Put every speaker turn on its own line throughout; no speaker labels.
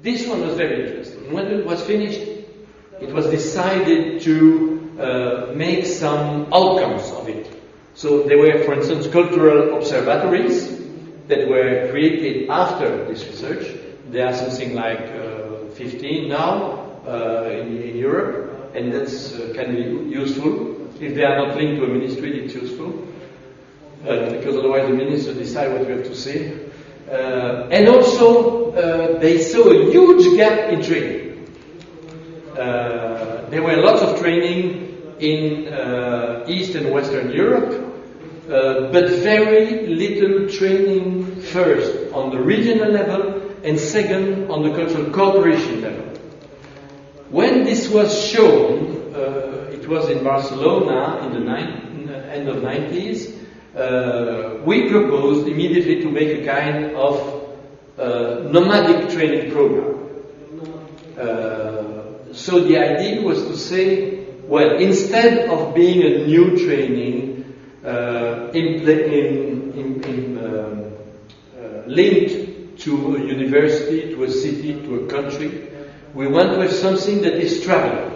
This one was very interesting. When it was finished, it was decided to make some outcomes of it. So there were, for instance, cultural observatories that were created after this research. There are something like 15 now in Europe, and that's can be useful. If they are not linked to a ministry, it's useful, because otherwise the minister decide what you have to say. And also, they saw a huge gap in training. There were lots of training in East and Western Europe, but very little training first on the regional level and second on the cultural cooperation level. When this was shown, it was in Barcelona in the end of 90s, we proposed immediately to make a kind of nomadic training program. So the idea was to say, well, instead of being a new training linked to a university, to a city, to a country, we want to have something that is traveling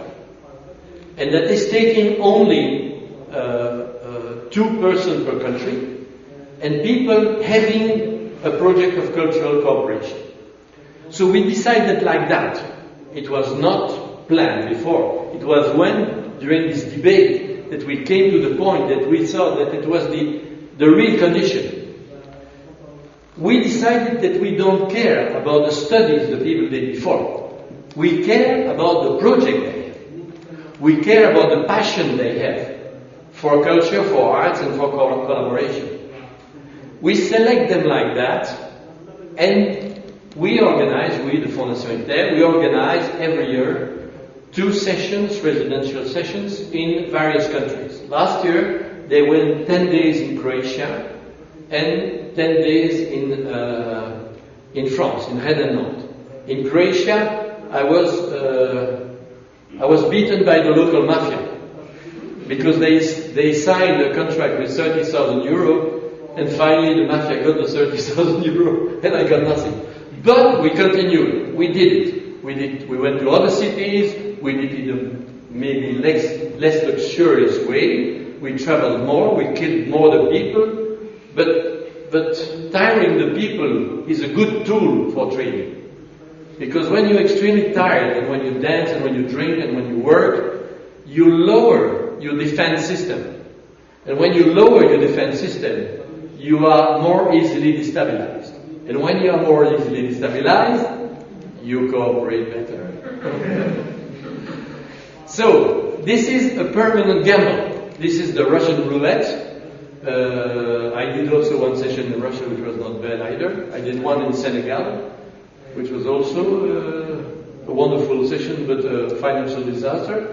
and that is taking only 2 persons per country and people having a project of cultural cooperation. So we decided like that. It was not planned before. It was when, during this debate, that we came to the point that we thought that it was the real condition. We decided that we don't care about the studies the people did before. We care about the project they have. We care about the passion they have for culture, for arts, and for collaboration. We select them like that, and we organize, the Fondation Inter, we organize every year 2 sessions, residential sessions, in various countries. Last year, they went 10 days in Croatia and 10 days in France, in Rennes and Nantes. In Croatia, I was beaten by the local mafia because they signed a contract with 30,000 euro, and finally the mafia got the 30,000 euro, and I got nothing. But we continued. We did it. We went to other cities. We did it in a maybe less luxurious way. We traveled more. We killed more the people. But tiring the people is a good tool for training. Because when you're extremely tired, and when you dance, and when you drink, and when you work, you lower your defense system. And when you lower your defense system, you are more easily destabilized. And when you are more easily destabilized, you cooperate better. So, this is a permanent gamble. This is the Russian roulette. I did also one session in Russia, which was not bad either. I did one in Senegal, which was also a wonderful session, but a financial disaster.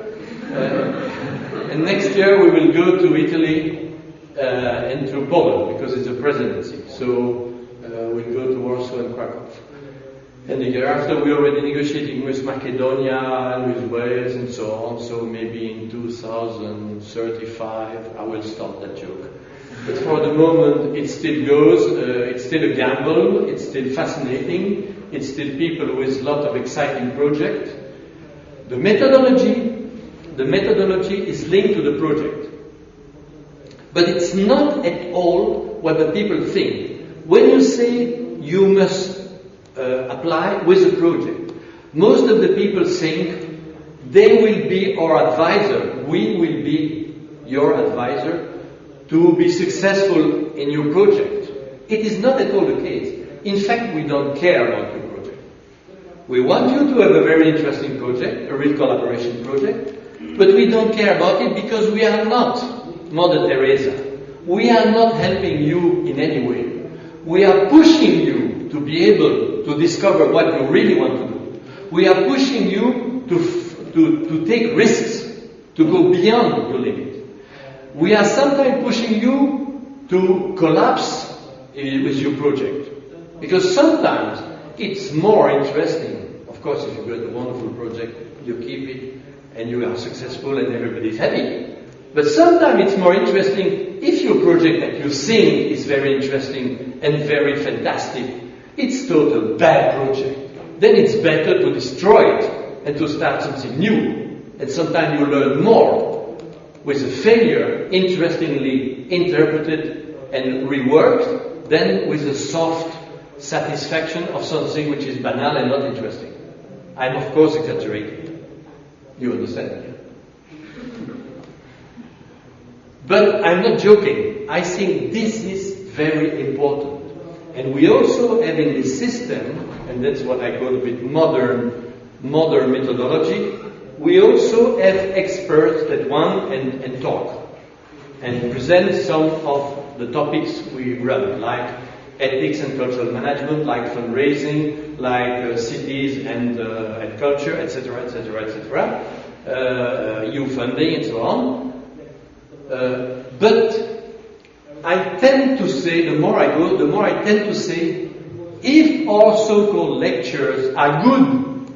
And next year we will go to Italy and to Poland, because it's a presidency. So we'll go to Warsaw and Krakow. And the year after we're already negotiating with Macedonia and with Wales and so on. So maybe in 2035 I will stop that joke. But for the moment it still goes, it's still a gamble, it's still fascinating, it's still people with a lot of exciting projects. The methodology is linked to the project. But it's not at all what the people think. When you say you must apply with a project, most of the people think they will be our advisor, we will be your advisor to be successful in your project. It is not at all the case. In fact, we don't care about your project. We want you to have a very interesting project, a real collaboration project, but we don't care about it because we are not Mother Teresa. We are not helping you in any way. We are pushing you to be able to discover what you really want to do. We are pushing you to take risks, to go beyond your limit. We are sometimes pushing you to collapse with your project. Because sometimes it's more interesting. Of course, if you've got a wonderful project, you keep it and you are successful and everybody's happy. But sometimes it's more interesting if your project that you think is very interesting and very fantastic, it's total bad project. then it's better to destroy it and to start something new. And sometimes you learn more with a failure interestingly interpreted and reworked than with a soft satisfaction of something which is banal and not interesting. I'm of course exaggerating. You understand? But I'm not joking. I think this is very important. And we also have in this system, and that's what I call a bit modern methodology, we also have experts that want and talk and present some of the topics we run, like ethics and cultural management, like fundraising, like cities and culture, etc., etc., etc., youth funding and so on. But I tend to say, the more I go, the more I tend to say, if our so-called lectures are good,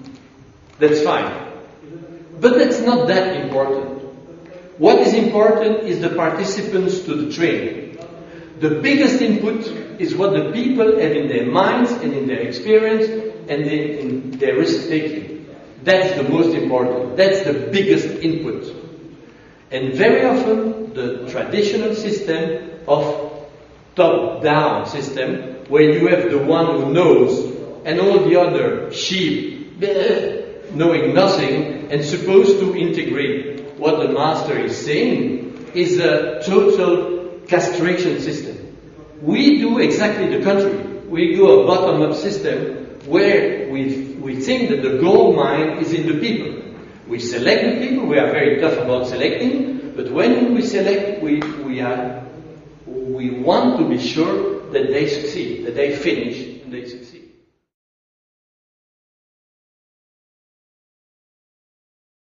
that's fine. But that's not that important. What is important is the participants to the training. The biggest input is what the people have in their minds and in their experience and in their risk-taking. That's the most important. That's the biggest input. And very often, the traditional system of top-down system, where you have the one who knows and all the other sheep knowing nothing and supposed to integrate what the master is saying, is a total castration system. We do exactly the contrary. We go a bottom-up system where we think that the gold mine is in the people. We select the people, we are very tough about selecting, but when we select, we want to be sure that they succeed, that they finish, and they succeed.